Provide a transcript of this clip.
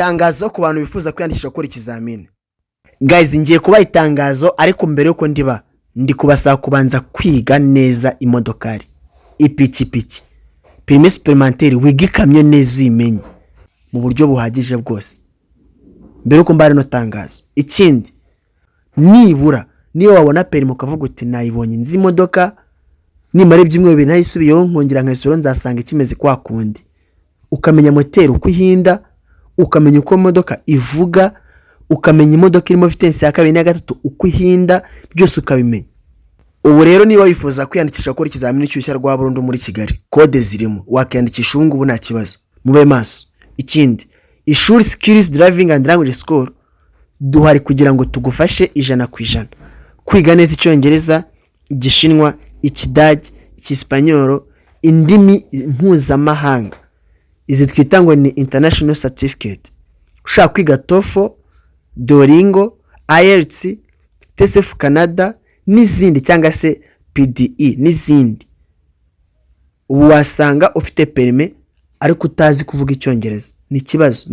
Itangazo ku bantu bifuza kwiyandikisha gukora ikizamini. Guys, ngiye kuba itangazo ariko mbere yuko ndi kubasaba kubanza kwiga neza imodokari, ipikipiki, permis supplémentaire, wiga ikamyo neza uyimenye mu buryo buhagije bwose mbere yuko mbare no tangazo. Ikindi, nibura niyo wabona permis ukavuga uti nayibonye nzi imodoka, nimara ibyumweru bibiri nayisubiyeho nkongera nkasubira nzasanga ikimeze kwa kundi, ukamenya moteri uko ihinda, ukamenya uko imodoka ivuga, ukamenya imodoka irimo vitesse ya kabiri na gatatu uko ihinda, byose ukabimenya. Ubu rero niba wifuza kwiyandikisha gukora ikizamini cy'uruhushya rwa burundu muri Kigali, kode zirimo, wakiyandikisha ubu ngubu nta kibazo, mube maso. Ikindi, ishuri Skills Driving and Language School duhari kugira ngo tugufashe 100% kwiga neza Icyongereza, Igishinwa, Ikidage, Icyesipanyolo, indimi mpuzamahanga. Izi twita ngo ni international certificate. Ushaka kwiga TOEFL, Duolingo, IELTS, TESOL Canada n'izindi cyangwa se PDE n'izindi, ubu wasanga ufite permis ariko utazi kuvuga Icyongereza, ni kibazo.